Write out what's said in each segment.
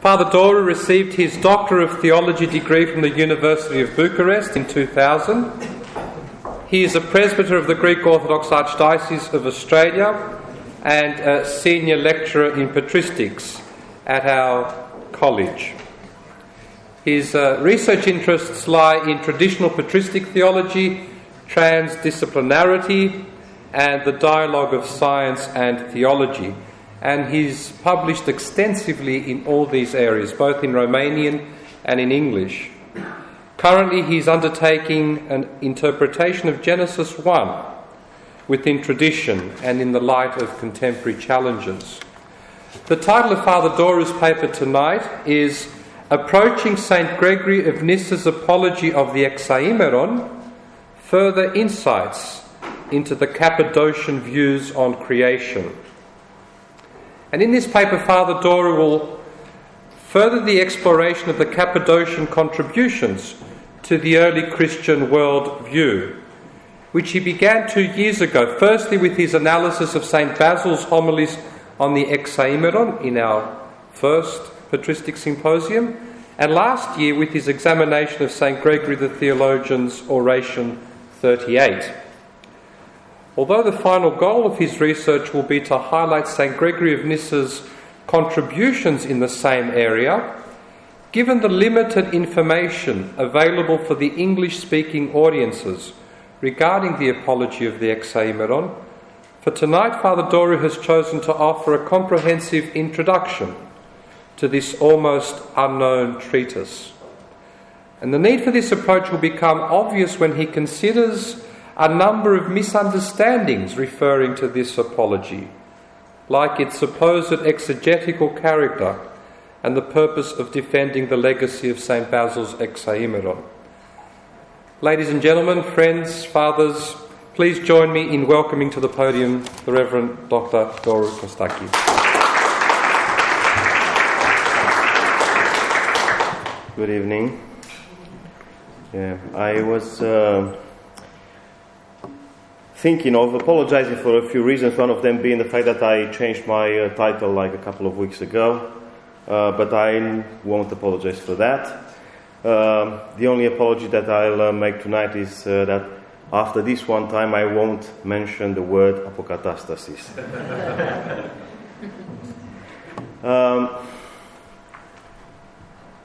Father Doru received his Doctor of Theology degree from the University of Bucharest in 2000. He is a presbyter of the Greek Orthodox Archdiocese of Australia and a senior lecturer in patristics at our college. His research interests lie in traditional patristic theology, transdisciplinarity, and the dialogue of science and theology. And he's published extensively in all these areas, both in Romanian and in English. Currently, he's undertaking an interpretation of Genesis 1 within tradition and in the light of contemporary challenges. The title of Father Doru's paper tonight is Approaching St. Gregory of Nyssa's Apology of the Hexaemeron, Further Insights into the Cappadocian Views on Creation. And in this paper, Father Doru will further the exploration of the Cappadocian contributions to the early Christian world view, which he began 2 years ago, firstly with his analysis of St. Basil's homilies on the Hexaemeron in our first Patristic Symposium, and last year with his examination of St. Gregory the Theologian's Oration 38. Although the final goal of his research will be to highlight St. Gregory of Nyssa's contributions in the same area, given the limited information available for the English-speaking audiences regarding the apology of the Hexaemeron, for tonight Father Doru has chosen to offer a comprehensive introduction to this almost unknown treatise. And the need for this approach will become obvious when he considers a number of misunderstandings referring to this apology, like its supposed exegetical character and the purpose of defending the legacy of St. Basil's Hexaemeron. Ladies and gentlemen, friends, fathers, please join me in welcoming to the podium the Reverend Dr. Doru Costache. Good evening. I was thinking of apologizing for a few reasons, one of them being the fact that I changed my title like a couple of weeks ago, but I won't apologize for that. The only apology that I'll make tonight is that after this one time I won't mention the word apokatastasis.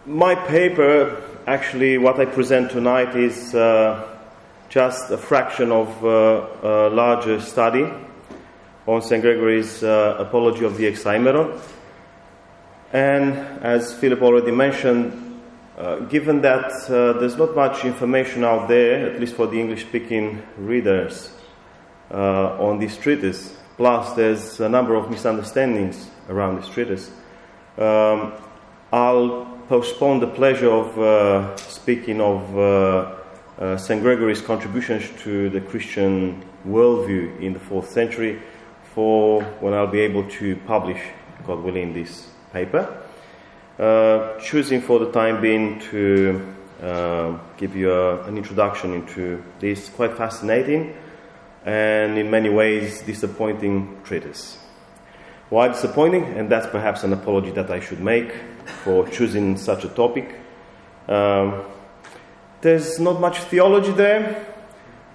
My paper, actually what I present tonight is just a fraction of a larger study on St. Gregory's apology of the Hexaemeron. And as Philip already mentioned, given that there's not much information out there, at least for the English-speaking readers, on this treatise, plus there's a number of misunderstandings around this treatise, I'll postpone the pleasure of speaking of St. Gregory's contributions to the Christian worldview in the 4th century for when I'll be able to publish, God willing, this paper. Choosing for the time being to give you an introduction into this quite fascinating and in many ways disappointing treatise. Why disappointing? And that's perhaps an apology that I should make for choosing such a topic. There's not much theology there,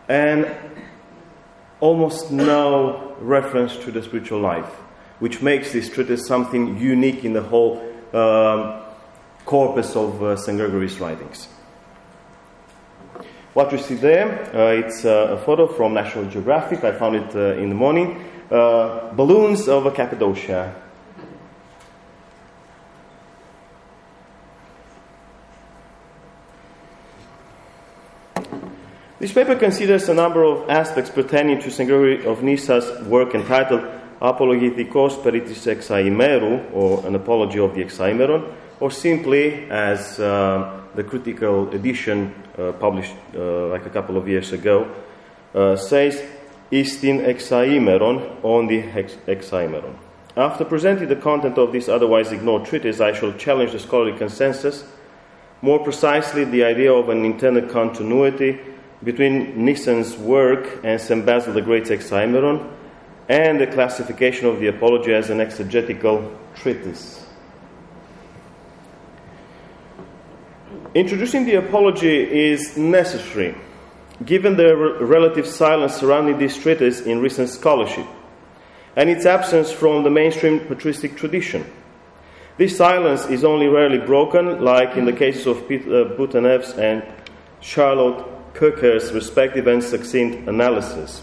and almost no reference to the spiritual life, which makes this treatise something unique in the whole corpus of St. Gregory's writings. What you see there, it's a photo from National Geographic. I found it in the morning. Balloons over Cappadocia. This paper considers a number of aspects pertaining to St. Gregory of Nyssa's work entitled Apologetikos Peritis Hexaemeru, or an apology of the Hexaemeron, or simply, as the critical edition published like a couple of years ago says, Istin Hexaemeron, on the Hexaemeron. After presenting the content of this otherwise ignored treatise, I shall challenge the scholarly consensus, more precisely the idea of an intended continuity between Nyssa's work and St. Basil the Great's Hexaemeron, and the classification of the Apology as an exegetical treatise. Introducing the apology is necessary, given the relative silence surrounding this treatise in recent scholarship, and its absence from the mainstream patristic tradition. This silence is only rarely broken, like in the cases of Peter Boutanev's and Charlotte Kocher's respective and succinct analysis.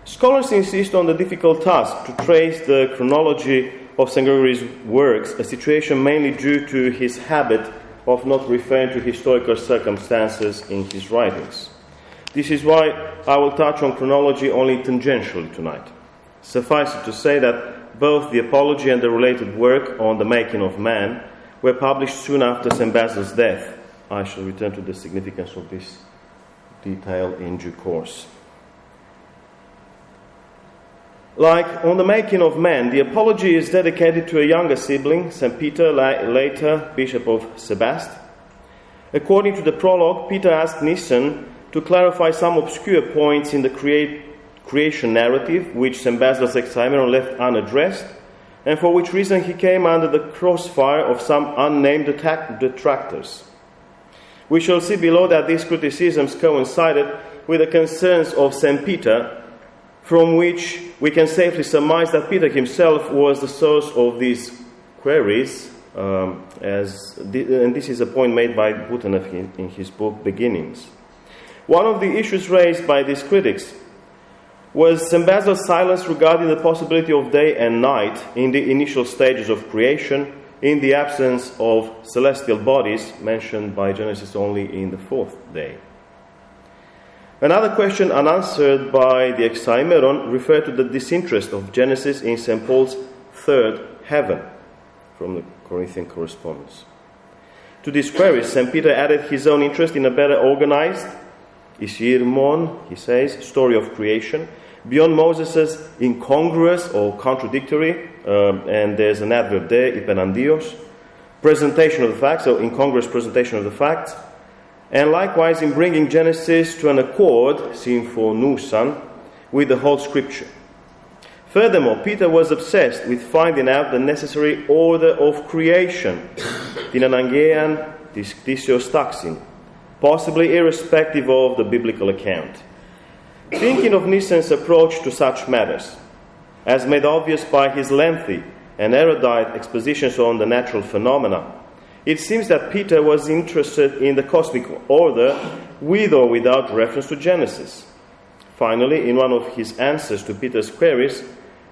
Scholars insist on the difficult task to trace the chronology of St. Gregory's works, a situation mainly due to his habit of not referring to historical circumstances in his writings. This is why I will touch on chronology only tangentially tonight. Suffice it to say that both the Apology and the related work on the making of man were published soon after St. Basil's death. I shall return to the significance of this detail in due course. Like on the making of man, the Apology is dedicated to a younger sibling, St. Peter, later Bishop of Sebaste. According to the prologue, Peter asked Nyssa to clarify some obscure points in the creation narrative, which St. Basil's Hexaemeron left unaddressed, and for which reason he came under the crossfire of some unnamed detractors. We shall see below that these criticisms coincided with the concerns of St. Peter, from which we can safely surmise that Peter himself was the source of these queries, and this is a point made by Boutanef in his book Beginnings. One of the issues raised by these critics was St. Basil's silence regarding the possibility of day and night in the initial stages of creation, in the absence of celestial bodies mentioned by Genesis only in the fourth day. Another question unanswered by the Hexaemeron referred to the disinterest of Genesis in St. Paul's third heaven, from the Corinthian correspondence. To these queries, St. Peter added his own interest in a better organized, isirmon, he says, story of creation, beyond Moses' incongruous or contradictory, and there's an adverb there, hypenandios, presentation of the facts, so incongruous presentation of the facts, and likewise in bringing Genesis to an accord, symphonusan, with the whole Scripture. Furthermore, Peter was obsessed with finding out the necessary order of creation, in anangean disktisios taxin, possibly irrespective of the biblical account. Thinking of Nyssa's approach to such matters, as made obvious by his lengthy and erudite expositions on the natural phenomena, it seems that Peter was interested in the cosmic order with or without reference to Genesis. Finally, in one of his answers to Peter's queries,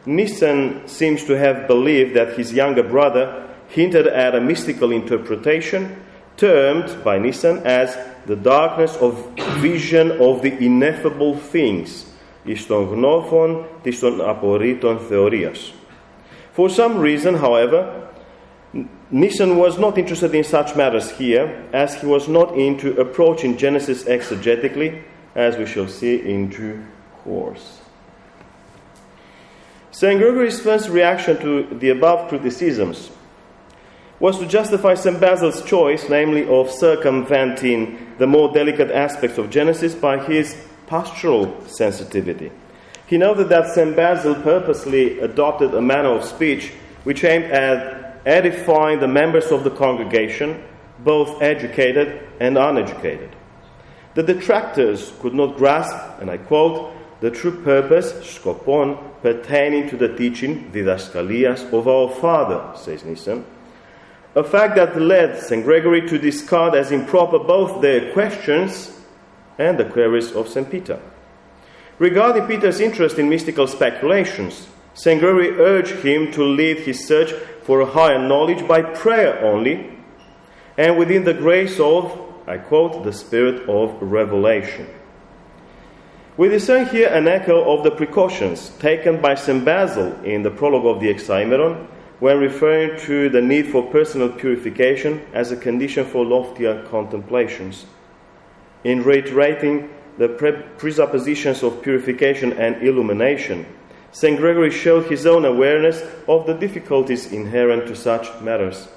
Nyssa seems to have believed that his younger brother hinted at a mystical interpretation termed by Nyssa as the darkness of vision of the ineffable things, iston gnophon, tiston aporiton theorias. For some reason, however, Nyssa was not interested in such matters here, as he was not into approaching Genesis exegetically, as we shall see in due course. St. Gregory's first reaction to the above criticisms was to justify St. Basil's choice, namely of circumventing the more delicate aspects of Genesis by his pastoral sensitivity. He noted that St. Basil purposely adopted a manner of speech which aimed at edifying the members of the congregation, both educated and uneducated. The detractors could not grasp, and I quote, the true purpose, skopon, pertaining to the teaching, didaskalias, of our Father, says Nyssa, a fact that led St. Gregory to discard as improper both their questions and the queries of St. Peter. Regarding Peter's interest in mystical speculations, St. Gregory urged him to lead his search for a higher knowledge by prayer only, and within the grace of, I quote, the spirit of revelation. We discern here an echo of the precautions taken by St. Basil in the prologue of the Hexaemeron when referring to the need for personal purification as a condition for loftier contemplations. In reiterating the presuppositions of purification and illumination, St. Gregory showed his own awareness of the difficulties inherent to such matters.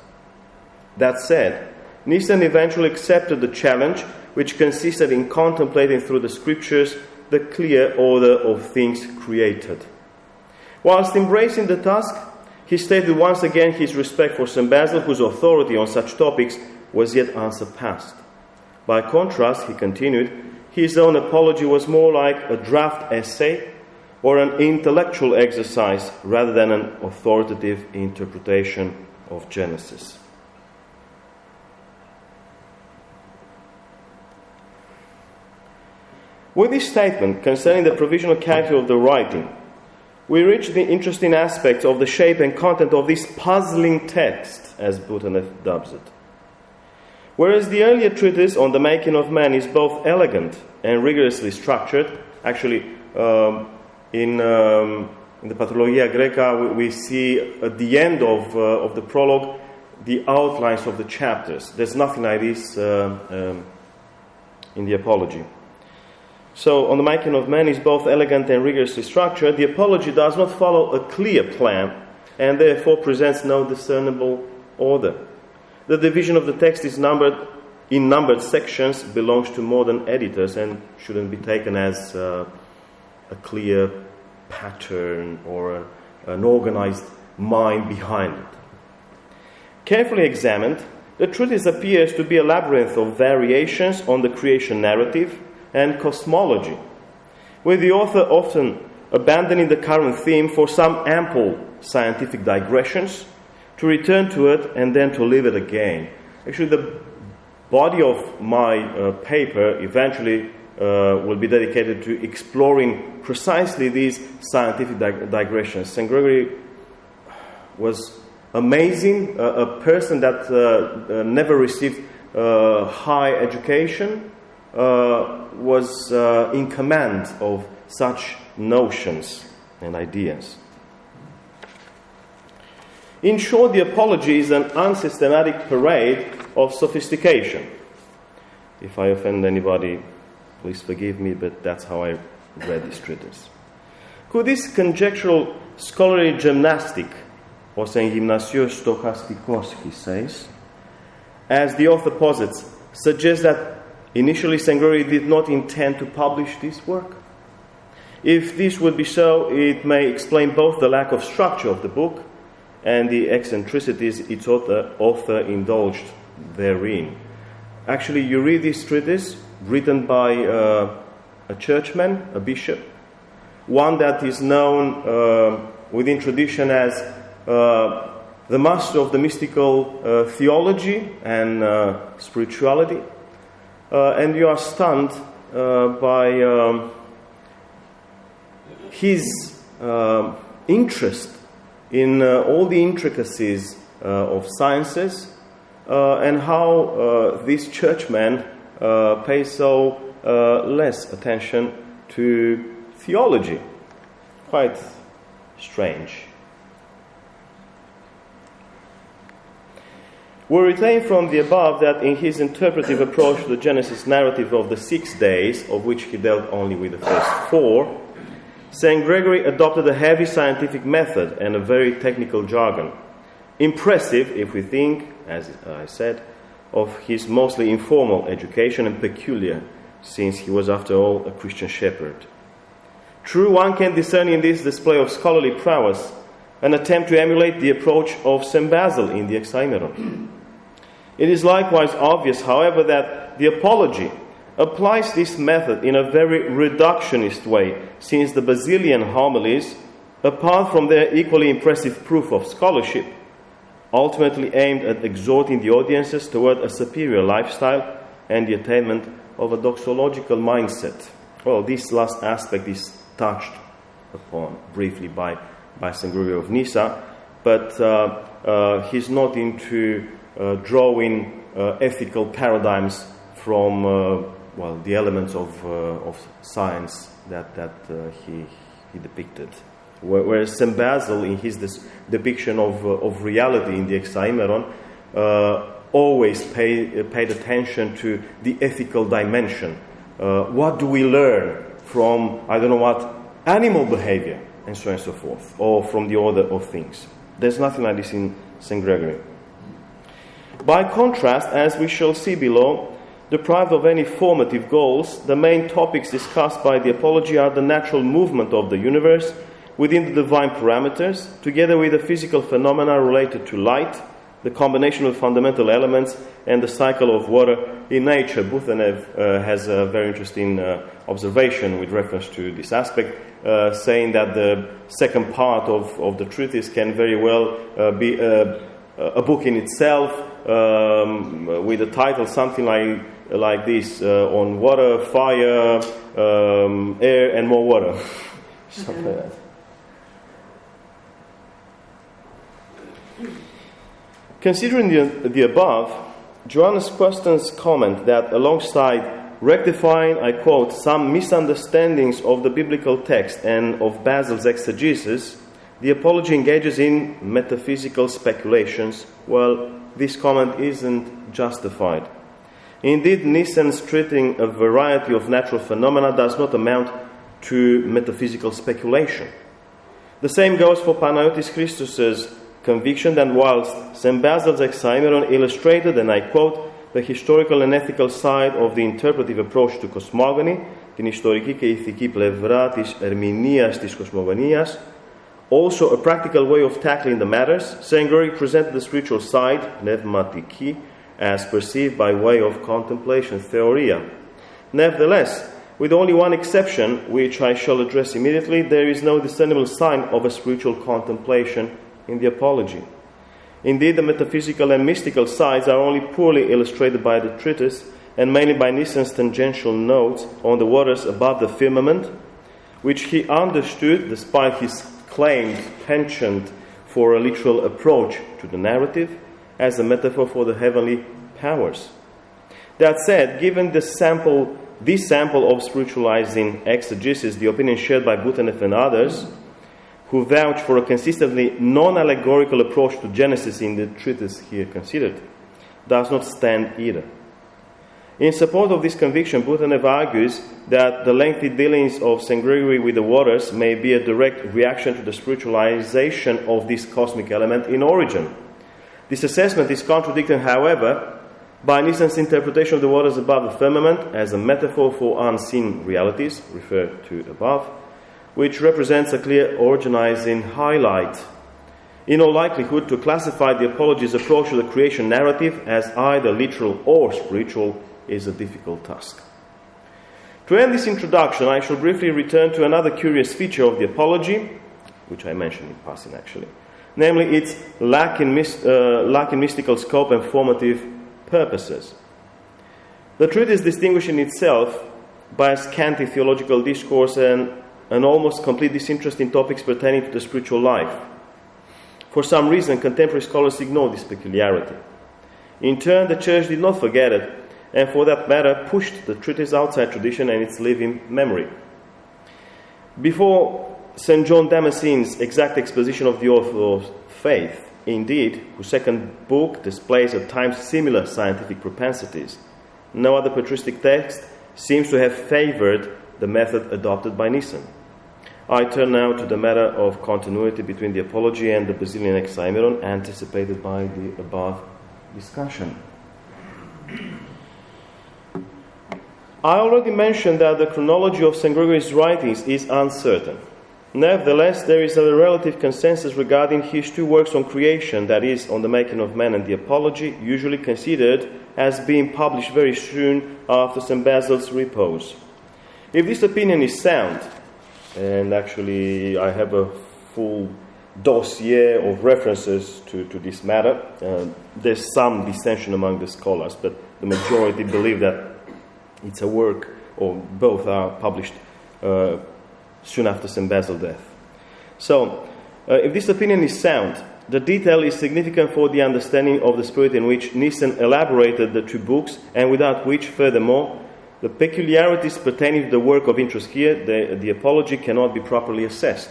That said, Nyssa eventually accepted the challenge, which consisted in contemplating through the Scriptures the clear order of things created. Whilst embracing the task, He stated once again his respect for St. Basil, whose authority on such topics was yet unsurpassed. By contrast, he continued, his own apology was more like a draft essay or an intellectual exercise rather than an authoritative interpretation of Genesis. With this statement concerning the provisional character of the writing, we reach the interesting aspects of the shape and content of this puzzling text, as Bouteneff dubs it. Whereas the earlier treatise on the making of man is both elegant and rigorously structured, actually in the Patrologia Greca we see at the end of the prologue the outlines of the chapters. There's nothing like this in the Apology. So, on the making of man is both elegant and rigorously structured. The Apology does not follow a clear plan and therefore presents no discernible order. The division of the text is in numbered sections belongs to modern editors and shouldn't be taken as a clear pattern or an organized mind behind it. Carefully examined, the treatise appears to be a labyrinth of variations on the creation narrative and cosmology, with the author often abandoning the current theme for some ample scientific digressions, to return to it and then to leave it again. Actually, the body of my paper eventually will be dedicated to exploring precisely these scientific digressions. St. Gregory was amazing, a person that never received high education, was in command of such notions and ideas. In short, the Apology is an unsystematic parade of sophistication. If I offend anybody, please forgive me, but that's how I read this treatise. Could this conjectural scholarly gymnastic, ως εν γυμνασιός στοχαστικός, he says, as the author posits, suggest that initially St. Gregory did not intend to publish this work? If this would be so, it may explain both the lack of structure of the book and the eccentricities its author indulged therein. Actually, you read this treatise written by a churchman, a bishop, one that is known within tradition as the master of the mystical theology and spirituality, and you are stunned by his interest in all the intricacies of sciences and how this churchman pays so less attention to theology. Quite strange. We retain from the above that in his interpretive approach to the Genesis narrative of the 6 days, of which he dealt only with the first 4, St. Gregory adopted a heavy scientific method and a very technical jargon. Impressive, if we think, as I said, of his mostly informal education, and peculiar, since he was, after all, a Christian shepherd. True, one can discern in this display of scholarly prowess an attempt to emulate the approach of St. Basil in the Hexaemeron. It is likewise obvious, however, that the Apology applies this method in a very reductionist way, since the Basilian homilies, apart from their equally impressive proof of scholarship, ultimately aimed at exhorting the audiences toward a superior lifestyle and the attainment of a doxological mindset. Well, this last aspect is touched upon briefly by St. Gregory of Nyssa, but he's not into drawing ethical paradigms from the elements of science that he depicted. Whereas St. Basil, in his depiction of reality in the Hexaemeron, always paid attention to the ethical dimension. What do we learn from, animal behavior, and so on and so forth, or from the order of things? There's nothing like this in St. Gregory. By contrast, as we shall see below, deprived of any formative goals, the main topics discussed by the Apology are the natural movement of the universe, within the divine parameters, together with the physical phenomena related to light, the combination of fundamental elements, and the cycle of water in nature. Butenev has a very interesting observation with reference to this aspect, saying that the second part of the treatise can very well be a book in itself, with a title something like this, on water, fire, air, and more water. Something like that. Considering the above, Johannes Questen's comment that alongside rectifying, I quote, some misunderstandings of the biblical text and of Basil's exegesis, the apology engages in metaphysical speculations. Well, this comment isn't justified. Indeed, Nyssen's treating a variety of natural phenomena does not amount to metaphysical speculation. The same goes for Panayotis Christus's conviction that whilst St. Basil's Hexaemeron illustrated, and I quote, the historical and ethical side of the interpretive approach to cosmogony, την ιστορική και ηθική πλευρά της ερμηνείας της κοσμογονίας, also a practical way of tackling the matters, St. Gregory presented the spiritual side, πνευματική, as perceived by way of contemplation, theoria. Nevertheless, with only one exception, which I shall address immediately, there is no discernible sign of a spiritual contemplation in the Apology. Indeed, the metaphysical and mystical sides are only poorly illustrated by the treatise, and mainly by Nyssen's tangential notes on the waters above the firmament, which he understood, despite his claimed penchant for a literal approach to the narrative, as a metaphor for the heavenly powers. That said, given this sample of spiritualizing exegesis, the opinion shared by Butenev and others, who vouch for a consistently non-allegorical approach to Genesis in the treatise here considered, does not stand either. In support of this conviction, Butenev argues that the lengthy dealings of St. Gregory with the waters may be a direct reaction to the spiritualization of this cosmic element in origin. This assessment is contradicted, however, by Nyssen's interpretation of the waters above the firmament as a metaphor for unseen realities, referred to above, which represents a clear originizing highlight. In all likelihood, to classify the Apology's approach to the creation narrative as either literal or spiritual is a difficult task. To end this introduction, I shall briefly return to another curious feature of the Apology, which I mentioned in passing actually, namely its lack in mystical scope and formative purposes. The treatise is distinguished in itself by a scanty theological discourse and an almost complete disinterest in topics pertaining to the spiritual life. For some reason, contemporary scholars ignore this peculiarity. In turn, the Church did not forget it, and for that matter, pushed the treatise outside tradition and its living memory. Before St. John Damascene's exact exposition of the Orthodox faith, indeed, whose second book displays at times similar scientific propensities, no other patristic text seems to have favored the method adopted by Nyssen. I turn now to the matter of continuity between the Apology and the Basilian Hexaemeron anticipated by the above discussion. I already mentioned that the chronology of St. Gregory's writings is uncertain. Nevertheless, there is a relative consensus regarding his two works on creation, that is, on the making of man and the Apology, usually considered as being published very soon after St. Basil's repose. If this opinion is sound, and actually I have a full dossier of references to this matter, there's some dissension among the scholars, but the majority believe that it's a work, or both are published soon after St. Basil's death. So, if this opinion is sound, the detail is significant for the understanding of the spirit in which Nyssen elaborated the two books, and without which, furthermore, the peculiarities pertaining to the work of interest here, the Apology, cannot be properly assessed.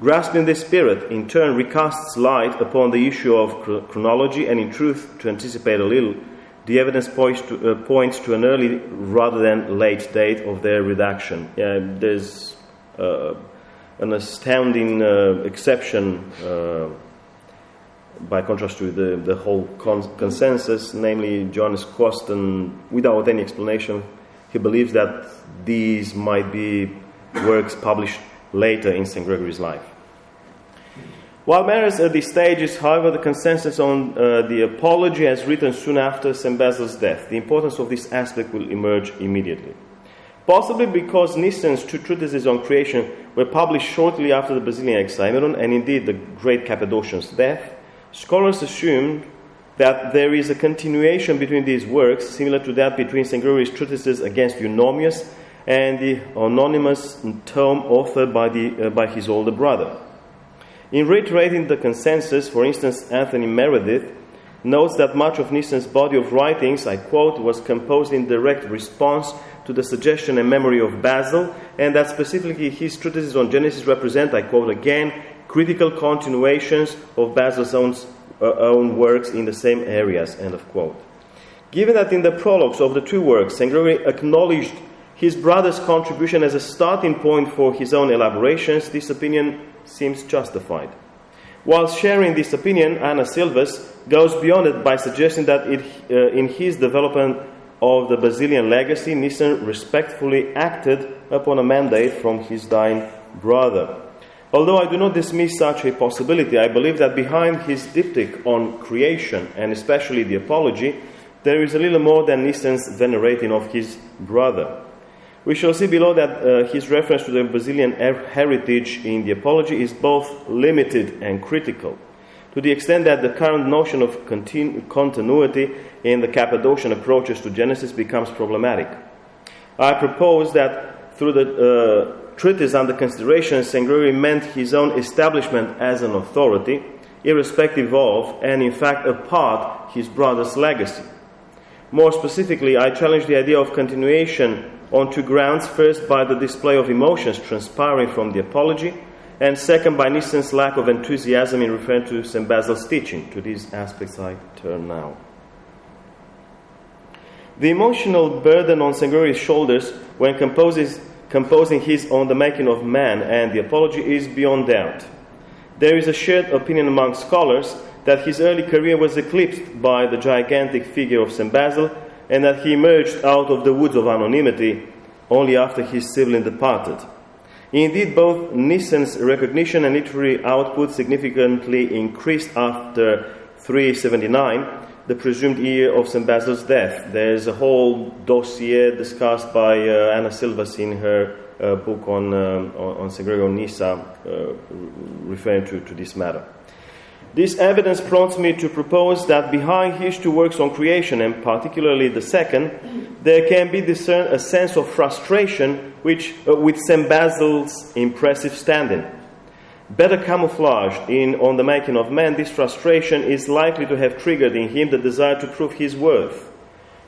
Grasping this spirit, in turn, recasts light upon the issue of chronology, and in truth, to anticipate a little, the evidence points to an early rather than late date of their redaction. There's an astounding exception by contrast to the whole consensus, namely Johannes Questen, without any explanation, he believes that these might be works published later in St. Gregory's life. While matters at these stages, however, the consensus on the Apology as written soon after St. Basil's death, the importance of this aspect will emerge immediately. Possibly because Nyssa's two treatises on creation were published shortly after the Basilian Hexaemeron, and indeed the great Cappadocian's death, scholars assumed that there is a continuation between these works, similar to that between St. Gregory's treatises against Eunomius and the anonymous tome authored by his older brother. In reiterating the consensus, for instance, Anthony Meredith notes that much of Nyssa's body of writings, I quote, was composed in direct response to the suggestion and memory of Basil, and that specifically his treatises on Genesis represent, I quote again, critical continuations of Basil's own works in the same areas, end of quote. Given that in the prologues of the two works, St. Gregory acknowledged his brother's contribution as a starting point for his own elaborations, this opinion seems justified. While sharing this opinion, Anna Silvas goes beyond it by suggesting that in his development of the Basilian legacy, Nyssa respectfully acted upon a mandate from his dying brother. Although I do not dismiss such a possibility, I believe that behind his diptych on creation, and especially the Apology, there is a little more than Nyssa's venerating of his brother. We shall see below that his reference to the Basilian heritage in the Apology is both limited and critical, to the extent that the current notion of continuity in the Cappadocian approaches to Genesis becomes problematic. I propose that through the treatise under consideration, St. Gregory meant his own establishment as an authority, irrespective of, and in fact apart, his brother's legacy. More specifically, I challenge the idea of continuation on two grounds: first, by the display of emotions transpiring from the Apology, and second, by Nyssa's lack of enthusiasm in referring to St. Basil's teaching. To these aspects I turn now. The emotional burden on St. Gregory's shoulders when composing his On the Making of Man and the Apology is beyond doubt. There is a shared opinion among scholars that his early career was eclipsed by the gigantic figure of St. Basil, and that he emerged out of the woods of anonymity only after his sibling departed. Indeed, both Nyssa's recognition and literary output significantly increased after 379, the presumed year of St. Basil's death. There is a whole dossier discussed by Anna Silvas in her book on St. Gregory of Nyssa, referring to this matter. This evidence prompts me to propose that behind his two works on creation, and particularly the second, there can be discerned a sense of frustration with St. Basil's impressive standing. Better camouflaged in On the Making of Man, this frustration is likely to have triggered in him the desire to prove his worth.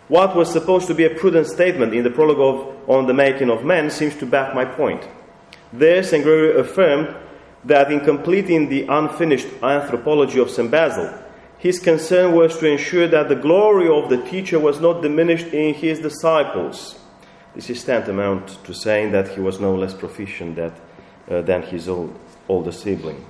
What was supposed to be a prudent statement in the prologue of On the Making of Man seems to back my point. There, St. Gregory affirmed that in completing the unfinished anthropology of St. Basil, his concern was to ensure that the glory of the teacher was not diminished in his disciples. This is tantamount to saying that he was no less proficient than his older sibling.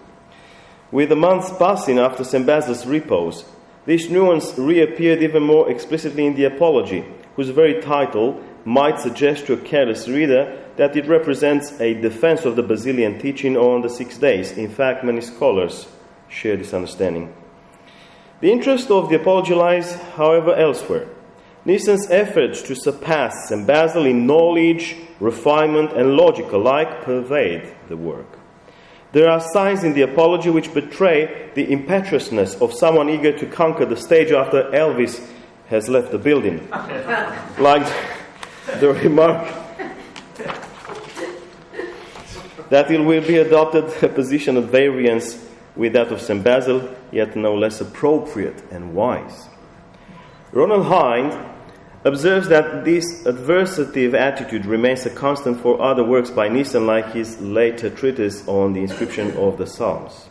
With the months passing after St. Basil's repose, this nuance reappeared even more explicitly in the Apology, whose very title might suggest to a careless reader that it represents a defense of the Basilian teaching on the 6 days. In fact, many scholars share this understanding. The interest of the Apology lies, however, elsewhere. Nyssa's efforts to surpass St. Basil in knowledge, refinement, and logic alike pervade the work. There are signs in the Apology which betray the impetuousness of someone eager to conquer the stage after Elvis has left the building. Like the remark that it will be adopted a position at variance with that of St. Basil, yet no less appropriate and wise. Ronald Hind observes that this adversative attitude remains a constant for other works by Nyssa, like his later treatise on the inscription of the Psalms.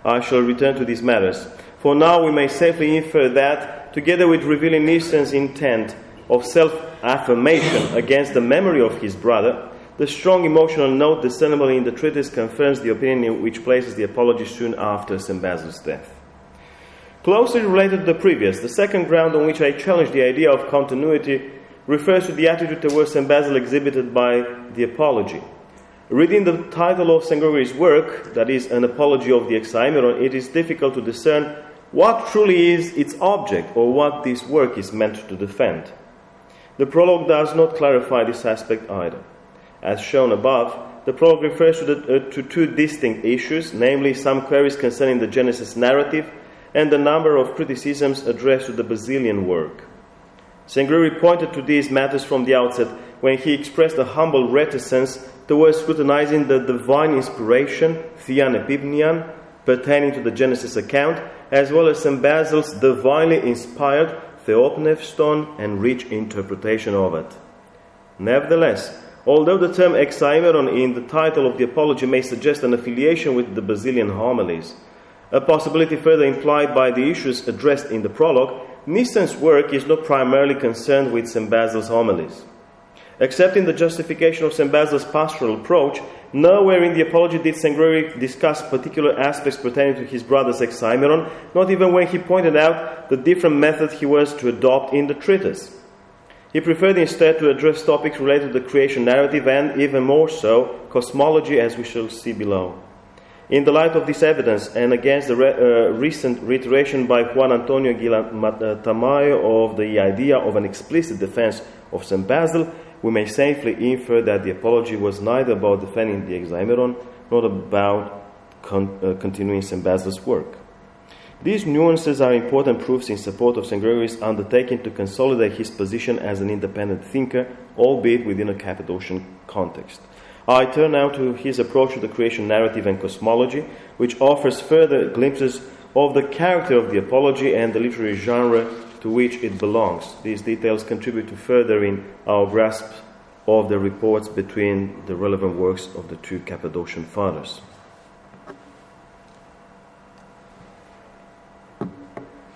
I shall return to these matters. For now, we may safely infer that, together with revealing Nyssa's intent of self-affirmation against the memory of his brother, the strong emotional note discernible in the treatise confirms the opinion which places the Apology soon after St. Basil's death. Closely related to the previous, the second ground on which I challenge the idea of continuity refers to the attitude towards St. Basil exhibited by the Apology. Reading the title of St. Gregory's work, that is, an apology of the Hexaemeron, it is difficult to discern what truly is its object or what this work is meant to defend. The prologue does not clarify this aspect either. As shown above, the prologue refers to two distinct issues, namely some queries concerning the Genesis narrative and the number of criticisms addressed to the Basilian work. St. Gregory pointed to these matters from the outset when he expressed a humble reticence towards scrutinizing the divine inspiration, Thean Epimnian, pertaining to the Genesis account, as well as St. Basil's divinely inspired Theopneuston and rich interpretation of it. Nevertheless, although the term Hexaemeron in the title of the Apology may suggest an affiliation with the Basilian homilies, a possibility further implied by the issues addressed in the prologue, Nyssa's work is not primarily concerned with St. Basil's homilies. Except in the justification of St. Basil's pastoral approach, nowhere in the Apology did St. Gregory discuss particular aspects pertaining to his brother's Hexaemeron, not even when he pointed out the different method he was to adopt in the treatise. He preferred instead to address topics related to the creation narrative and, even more so, cosmology, as we shall see below. In the light of this evidence, and against the recent reiteration by Juan Antonio Tamayo of the idea of an explicit defense of St. Basil, we may safely infer that the Apology was neither about defending the Hexaemeron nor about continuing St. Basil's work. These nuances are important proofs in support of St. Gregory's undertaking to consolidate his position as an independent thinker, albeit within a Cappadocian context. I turn now to his approach to the creation narrative and cosmology, which offers further glimpses of the character of the Apology and the literary genre to which it belongs. These details contribute to furthering our grasp of the reports between the relevant works of the two Cappadocian fathers.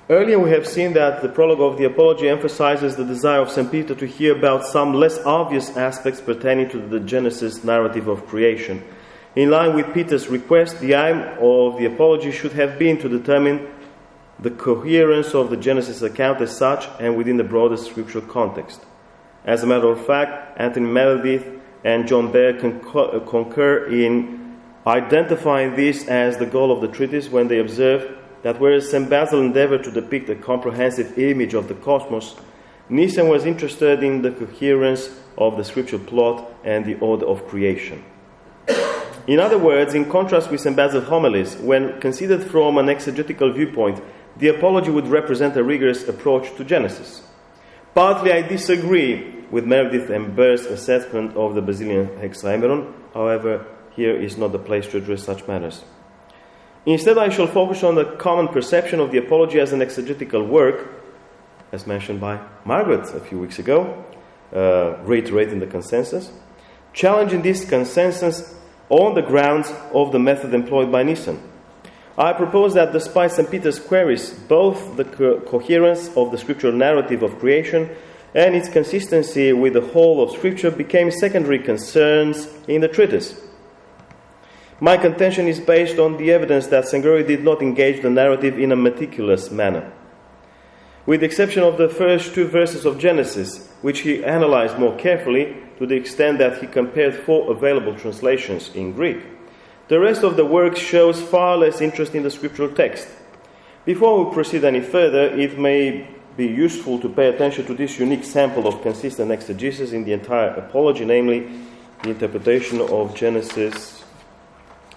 Earlier we have seen that the prologue of the Apology emphasizes the desire of St. Peter to hear about some less obvious aspects pertaining to the Genesis narrative of creation. In line with Peter's request, the aim of the Apology should have been to determine the coherence of the Genesis account as such and within the broader scriptural context. As a matter of fact, Anthony Meredith and John Baer concur in identifying this as the goal of the treatise when they observe that whereas St. Basil endeavored to depict a comprehensive image of the cosmos, Nyssa was interested in the coherence of the scriptural plot and the order of creation. In other words, in contrast with St. Basil's homilies, when considered from an exegetical viewpoint, the Apology would represent a rigorous approach to Genesis. Partly I disagree with Meredith and Baer's assessment of the Basilian Hexaemeron. However, here is not the place to address such matters. Instead, I shall focus on the common perception of the Apology as an exegetical work, as mentioned by Margaret a few weeks ago, reiterating the consensus, challenging this consensus on the grounds of the method employed by Nyssa. I propose that despite St. Peter's queries, both the coherence of the scriptural narrative of creation and its consistency with the whole of Scripture became secondary concerns in the treatise. My contention is based on the evidence that St. Gregory did not engage the narrative in a meticulous manner. With the exception of the first two verses of Genesis, which he analyzed more carefully to the extent that he compared 4 available translations in Greek, the rest of the work shows far less interest in the scriptural text. Before we proceed any further, it may be useful to pay attention to this unique sample of consistent exegesis in the entire Apology, namely the interpretation of Genesis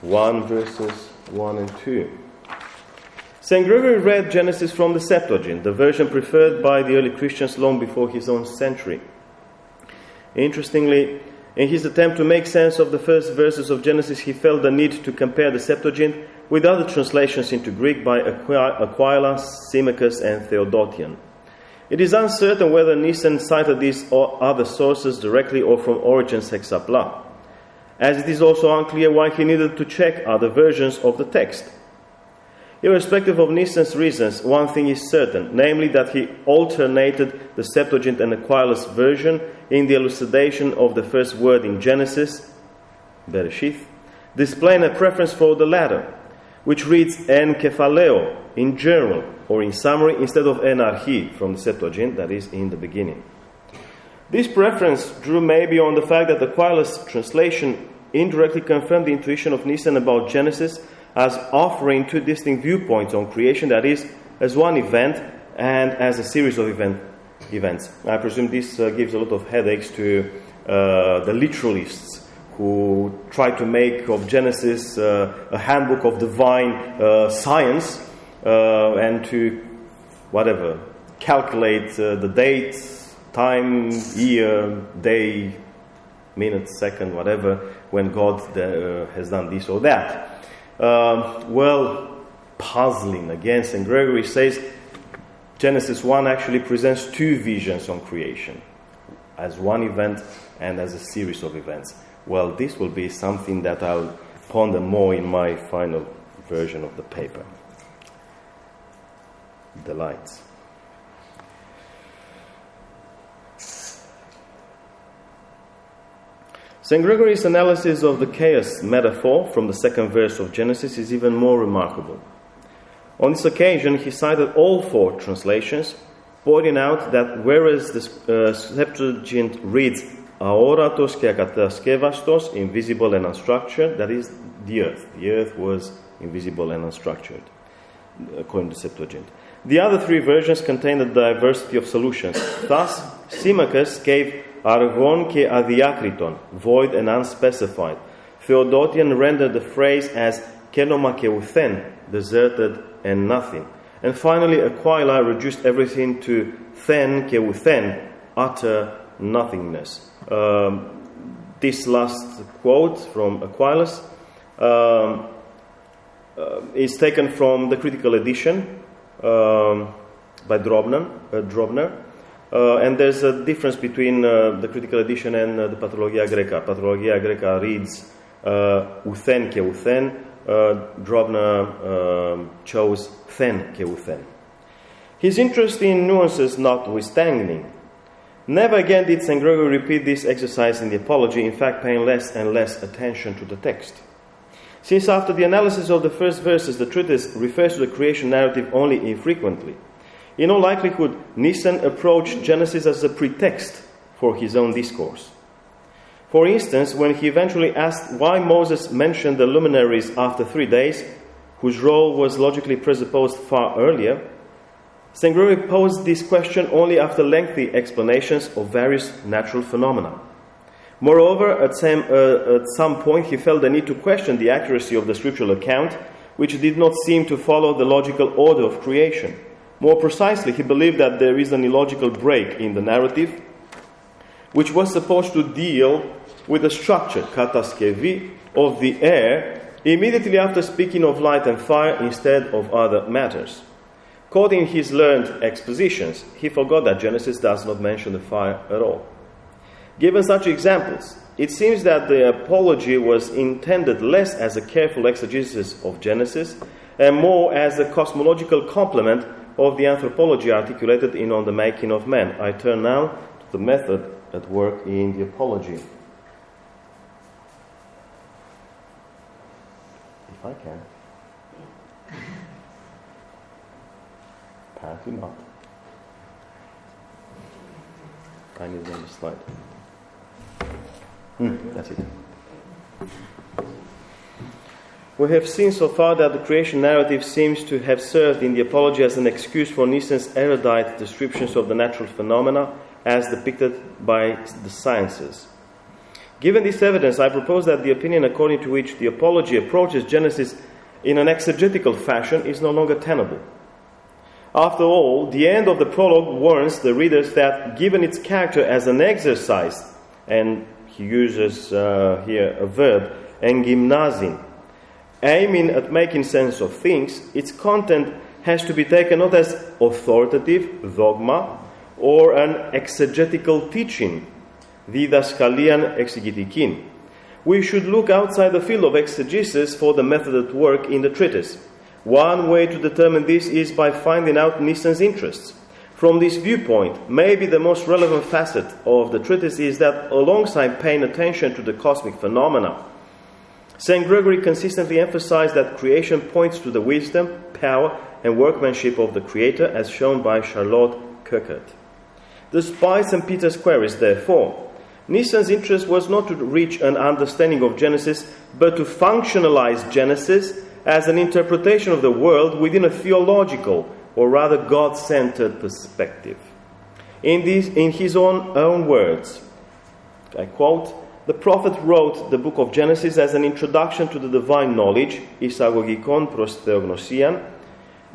1 verses 1 and 2. St. Gregory read Genesis from the Septuagint, the version preferred by the early Christians long before his own century. Interestingly, in his attempt to make sense of the first verses of Genesis, he felt the need to compare the Septuagint with other translations into Greek by Aquila, Symmachus, and Theodotion. It is uncertain whether Nyssa cited these or other sources directly or from Origen's Hexapla, as it is also unclear why he needed to check other versions of the text. Irrespective of Nyssa's reasons, one thing is certain, namely that he alternated the Septuagint and Aquila's version in the elucidation of the first word in Genesis, Bereshith, displaying a preference for the latter, which reads en kephaleo, in general, or in summary, instead of en archi from the Septuagint, that is, in the beginning. This preference drew maybe on the fact that Aquila's translation indirectly confirmed the intuition of Nyssa about Genesis as offering two distinct viewpoints on creation, that is, as one event and as a series of events. I presume this gives a lot of headaches to the literalists who try to make of Genesis a handbook of divine science and to, calculate the date, time, year, day, minute, second, when God has done this or that. Puzzling again. St. Gregory says Genesis 1 actually presents two visions on creation, as one event and as a series of events. Well, this will be something that I'll ponder more in my final version of the paper. The lights. St. Gregory's analysis of the chaos metaphor from the second verse of Genesis is even more remarkable. On this occasion, he cited all four translations, pointing out that whereas the Septuagint reads aoratos και ακατασκεύαστος, invisible and unstructured, that is the earth was invisible and unstructured, according to Septuagint. The other three versions contain a diversity of solutions. Thus, Symmachus gave argon και αδιάκριτον, void and unspecified. Theodotian rendered the phrase as kenoma και ουθέν, deserted and nothing. And finally, Aquila reduced everything to then και ουθέν, utter nothingness. This last quote from Aquilas is taken from the critical edition by Drobner. And there's a difference between the critical edition and the Patrologia Greca. Patrologia Greca reads ουθέν και ουθέν. Drobner chose then και ουθέν. His interest in nuances notwithstanding, never again did St. Gregory repeat this exercise in the Apology, in fact paying less and less attention to the text. Since after the analysis of the first verses, the treatise refers to the creation narrative only infrequently, in all likelihood, Nyssa approached Genesis as a pretext for his own discourse. For instance, when he eventually asked why Moses mentioned the luminaries after 3 days, whose role was logically presupposed far earlier, St. Gregory posed this question only after lengthy explanations of various natural phenomena. Moreover, at some point he felt the need to question the accuracy of the scriptural account, which did not seem to follow the logical order of creation. More precisely, he believed that there is an illogical break in the narrative, which was supposed to deal with the structure, kataskevi, of the air, immediately after speaking of light and fire instead of other matters. Quoting his learned expositions, he forgot that Genesis does not mention the fire at all. Given such examples, it seems that the Apology was intended less as a careful exegesis of Genesis and more as a cosmological complement of the anthropology articulated in On the Making of Man. I turn now to the method at work in the Apology. If I can. Apparently not. I need another slide. That's it. We have seen so far that the creation narrative seems to have served in the Apology as an excuse for Nyssa's erudite descriptions of the natural phenomena as depicted by the sciences. Given this evidence, I propose that the opinion according to which the Apology approaches Genesis in an exegetical fashion is no longer tenable. After all, the end of the prologue warns the readers that, given its character as an exercise, and he uses here a verb, engymnazin, aiming at making sense of things, its content has to be taken not as authoritative dogma or an exegetical teaching, didaskalian exegetikin. We should look outside the field of exegesis for the method at work in the treatise. One way to determine this is by finding out Nyssa's interests. From this viewpoint, maybe the most relevant facet of the treatise is that alongside paying attention to the cosmic phenomena, St. Gregory consistently emphasized that creation points to the wisdom, power, and workmanship of the Creator, as shown by Charlotte Koeckert. Despite St. Peter's queries, therefore, Nyssa's interest was not to reach an understanding of Genesis, but to functionalize Genesis as an interpretation of the world within a theological, or rather God-centered perspective. In his own words, I quote, "The prophet wrote the book of Genesis as an introduction to the divine knowledge, εισαγωγικόν προς θεογνωσίαν,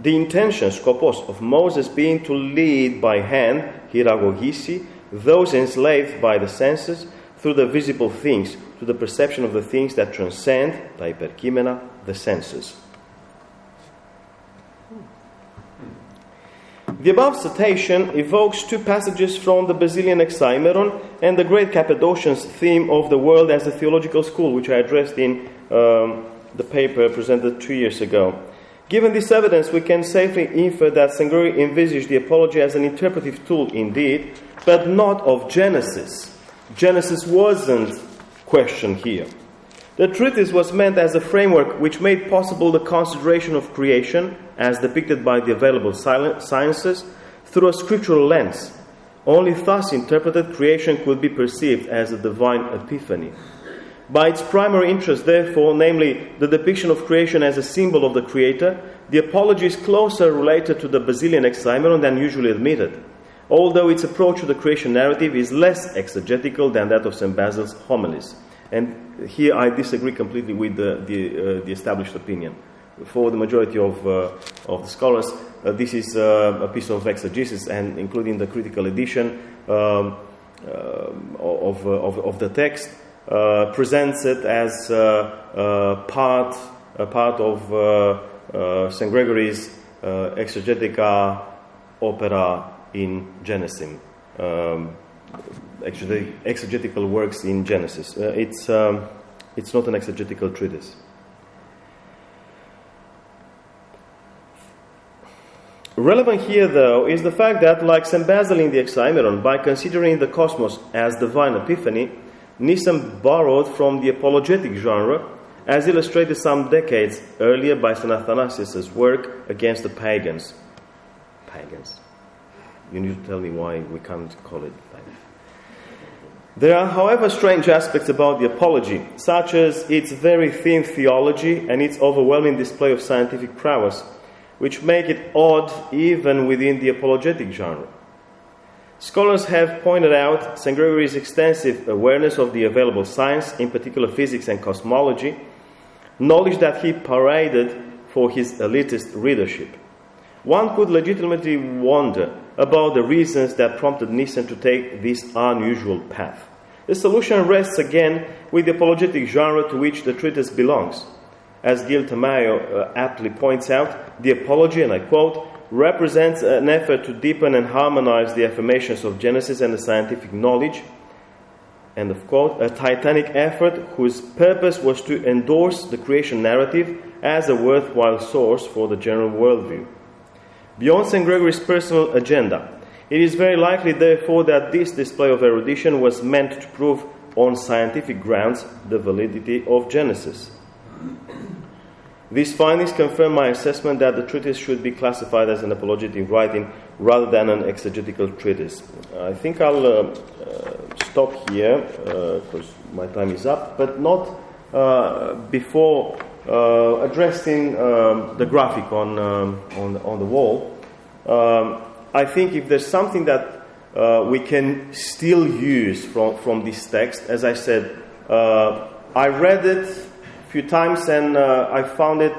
the intention, skopos, of Moses being to lead by hand, χειραγωγήσει, those enslaved by the senses through the visible things, to the perception of the things that transcend, τα υπερκείμενα, the senses." The above citation evokes two passages from the Basilian Hexaemeron and the great Cappadocian's theme of the world as a theological school, which I addressed in the paper presented 2 years ago. Given this evidence, we can safely infer that St. Gregory envisaged the apology as an interpretive tool indeed, but not of Genesis. Genesis wasn't questioned here. The treatise was meant as a framework which made possible the consideration of creation, as depicted by the available sciences, through a scriptural lens. Only thus interpreted, creation could be perceived as a divine epiphany. By its primary interest, therefore, namely the depiction of creation as a symbol of the Creator, the apology is closer related to the Basilian Hexaemeron than usually admitted, although its approach to the creation narrative is less exegetical than that of St. Basil's homilies. And here I disagree completely with the established opinion. For the majority of the scholars, this is a piece of exegesis, and including the critical edition of the text, presents it as a part of St. Gregory's exegetica opera in Genesim. Exegetical works in Genesis. It's not an exegetical treatise. Relevant here, though, is the fact that, like St. Basil in the Hexaemeron, by considering the cosmos as divine epiphany, Nyssa borrowed from the apologetic genre, as illustrated some decades earlier by St. Athanasius' work against the pagans. Pagans. You need to tell me why we can't call it pagans. There are, however, strange aspects about the apology, such as its very thin theology and its overwhelming display of scientific prowess, which make it odd even within the apologetic genre. Scholars have pointed out St. Gregory's extensive awareness of the available science, in particular physics and cosmology, knowledge that he paraded for his elitist readership. One could legitimately wonder about the reasons that prompted Nyssa to take this unusual path. The solution rests again with the apologetic genre to which the treatise belongs. As Gil Tamayo aptly points out, the apology, and I quote, represents an effort to deepen and harmonize the affirmations of Genesis and the scientific knowledge, end of quote, a titanic effort whose purpose was to endorse the creation narrative as a worthwhile source for the general worldview. Beyond St. Gregory's personal agenda, it is very likely, therefore, that this display of erudition was meant to prove on scientific grounds the validity of Genesis. These findings confirm my assessment that the treatise should be classified as an apologetic writing rather than an exegetical treatise. I think I'll stop here because my time is up, but not before addressing the graphic on the wall. I think if there's something that we can still use from this text, as I said, I read it a few times and I found it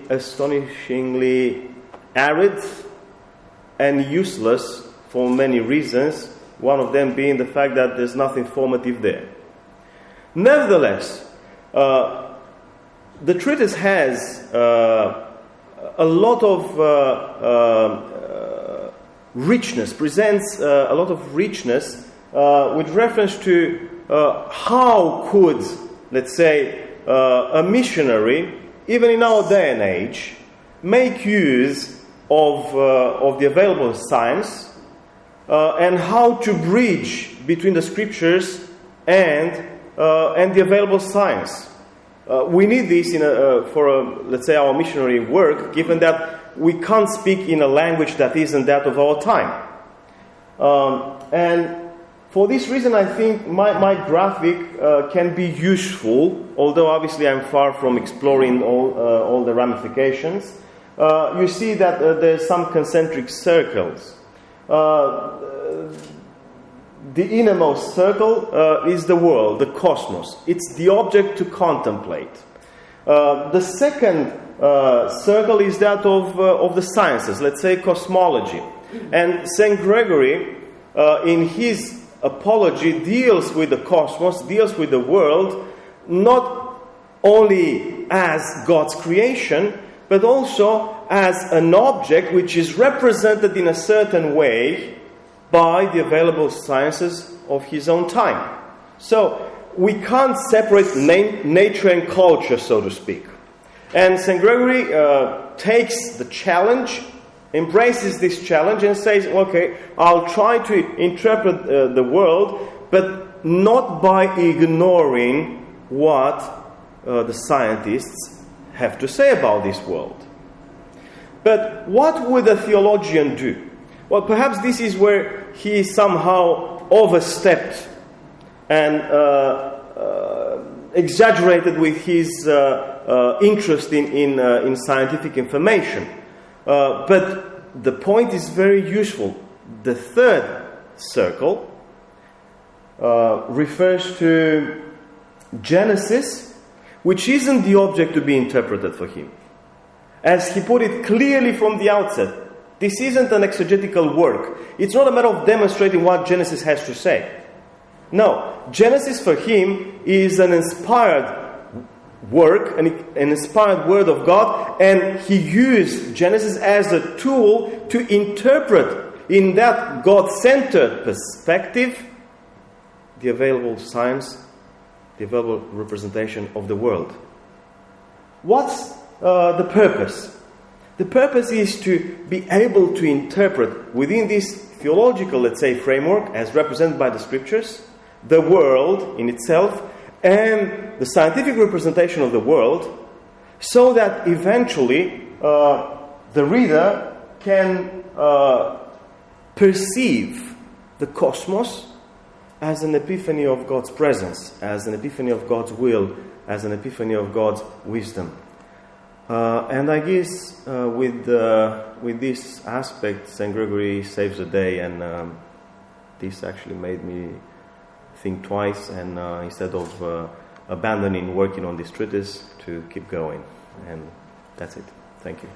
astonishingly arid and useless for many reasons, one of them being the fact that there's nothing formative there. Nevertheless, the treatise has a lot of richness, presents a lot of richness with reference to how could, let's say, a missionary, even in our day and age, make use of the available science and how to bridge between the scriptures and the available science. We need this for, let's say, our missionary work, given that we can't speak in a language that isn't that of our time. And for this reason, I think my graphic can be useful, although obviously I'm far from exploring all the ramifications. You see that there's some concentric circles. The innermost circle is the world, the cosmos. It's the object to contemplate. The second circle is that of the sciences, let's say cosmology. And St. Gregory, in his apology, deals with the cosmos, deals with the world, not only as God's creation, but also as an object which is represented in a certain way by the available sciences of his own time. So we can't separate nature and culture, so to speak. And St. Gregory takes the challenge, embraces this challenge and says, okay, I'll try to interpret the world, but not by ignoring what the scientists have to say about this world. But what would a theologian do? Well, perhaps this is where he somehow overstepped and exaggerated with his interest in scientific information. But the point is very useful. The third circle refers to Genesis, which isn't the object to be interpreted for him. As he put it clearly from the outset, this isn't an exegetical work. It's not a matter of demonstrating what Genesis has to say. No, Genesis for him is an inspired work, an inspired word of God, and he used Genesis as a tool to interpret in that God-centered perspective the available science, the available representation of the world. What's the purpose? The purpose is to be able to interpret within this theological, let's say, framework as represented by the scriptures, the world in itself, and the scientific representation of the world, so that eventually the reader can perceive the cosmos as an epiphany of God's presence, as an epiphany of God's will, as an epiphany of God's wisdom. And I guess with this aspect, St. Gregory saves the day, and this actually made me think twice, and instead of abandoning working on this treatise, to keep going. And that's it. Thank you.